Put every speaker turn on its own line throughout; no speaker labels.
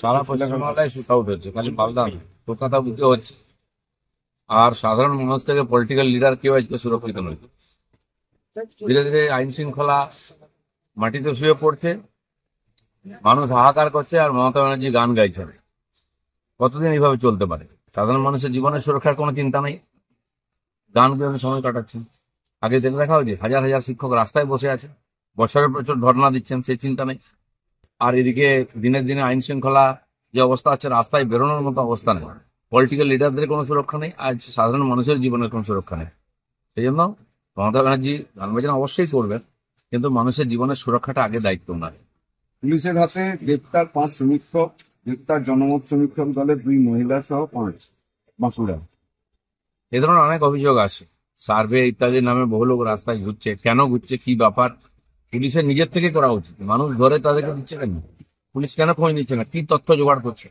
সারা পশ্চিমবাংলায় shoot out হচ্ছে, খালি মালদা না, কলকাতা বুকে হচ্ছে। আর সাধারণ মানুষ থেকে পলিটিক্যাল লিডার কেউ আজকে সুরক্ষিত নয়। ধীরে ধীরে আইন শৃঙ্খলা মাটিতে শুয়ে পড়ছে, মানুষ হাহাকার করছে, আর মমতা ব্যানার্জি গান গাইছেন। কতদিন এইভাবে চলতে পারে? সাধারণ মানুষের জীবনের সুরক্ষার কোনো চিন্তা নেই, গান গানে সময় কাটাচ্ছেন। আগে দেখে দেখা হয়েছে হাজার হাজার শিক্ষক রাস্তায় বসে আছে, বছরের বছর ধর্ণা দিচ্ছেন, সেই চিন্তা নেই। আর এদিকে দিনের দিনে আইন শৃঙ্খলা যে অবস্থা আছে, রাস্তায় বেরোনোর মতো অবস্থা নেই। পলিটিক্যাল লিডারদের কোনো সুরক্ষা নেই, আর সাধারণ মানুষের জীবনের কোনো সুরক্ষা নেই। সেই জন্য মমতা ব্যানার্জি গান বাজনা অবশ্যই করবেন, কিন্তু মানুষের জীবনের সুরক্ষাটা আগে দায়িত্ব ওনার।
পুলিশের হাতে গ্রেপ্তার 5 সমীক্ষক, গ্রেপ্তার জনমত সমীক্ষক দলের 2 মহিলা সহ 5 বাঁকুড়া।
এ ধরনের অনেক অভিযোগ আসে, সার্ভে ইত্যাদির নামে বহু লোক রাস্তায় ঘুরছে। কেন ঘুরছে, কি ব্যাপার, পুলিশের নিজের থেকে করা উচিত। মানুষ ধরে তাদেরকে দিচ্ছে কেন? পুলিশ কেন খোঁজ নিচ্ছে না? কি তথ্য জোগাড় করছে?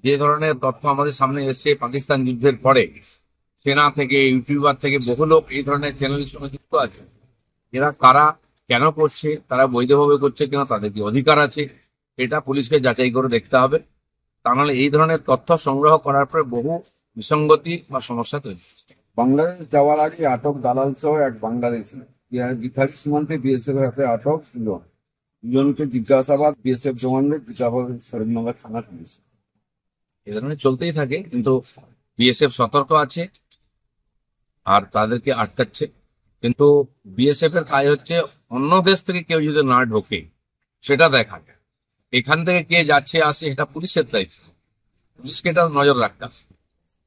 যে ধরনের তথ্য আমাদের সামনে এসছে পাকিস্তান যুদ্ধের পরে, সেনা থেকে, ইউটিউবার থেকে বহু লোক এই ধরনের চ্যানেলের সঙ্গে যুক্ত আছে। এরা কারা, কেন করছে, তারা বৈধভাবে করছে কিনা, তাদের কি অধিকার আছে, এটা পুলিশকে যাচাই করে দেখতে হবে। তা নাহলে এই ধরনের তথ্য সংগ্রহ করার পরে বহু বিসঙ্গতি বা সমস্যা তৈরি হচ্ছে।
বাংলাদেশ যাওয়ার আগে আটক দালাল সহ এক বাংলাদেশি গিথারি সীমান্তে বিএসএফ এর হাতে আটক 2 জন। 2 জনকে জিজ্ঞাসাবাদ বিএসএফ জওয়ানদের জিজ্ঞাসাবাদ সরিমনগর থানা পুলিশ।
এ ধরনের চলতেই থাকে, কিন্তু বিএসএফ সতর্ক আছে আর তাদেরকে আটকাচ্ছে। কিন্তু বিএসএফ এর কাজ হচ্ছে অন্য দেশ থেকে কেউ যদি না ঢোকে সেটা দেখা, এখান থেকে কে যাচ্ছে আসে এটা পুলিশের দায়িত্ব, পুলিশকে এটা নজর রাখতে হবে।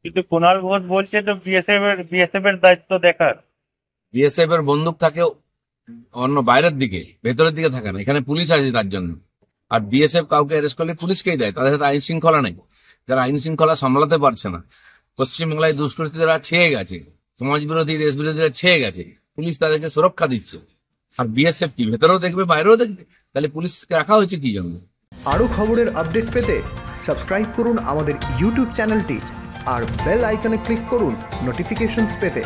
কিন্তু কুণাল ঘোষ বলছে তো বিএসএফ এর দায়িত্ব দেখার।
বিএসএফ এর বন্দুক থাকে অন্য বাইরের দিকে, ভেতরের দিকে থাকে না, এখানে পুলিশ আছে তার জন্য। আর বিএসএফ কাউকে অ্যারেস্ট করলে পুলিশকেই দেয়, তাদের সাথে আইন শৃঙ্খলা নেই। যারা আইন শৃঙ্খলা সামলাতে পারছে না, পশ্চিমবাংলায় দুষ্কৃতীরা ছেয়ে গেছে, সমাজ বিরোধী দেশ বিরোধীরা ছেয়ে গেছে, পুলিশ তাদেরকে সুরক্ষা দিচ্ছে। আর বিএসএফ কি ভেতরেও দেখবে বাইরেও দেখবে? তাহলে পুলিশকে রাখা হয়েছে কি জন্য?
আরও খবরের আপডেট পেতে সাবস্ক্রাইব করুন আমাদের ইউটিউব চ্যানেলটি আর বেল আইকনে ক্লিক করুন নোটিফিকেশনস পেতে।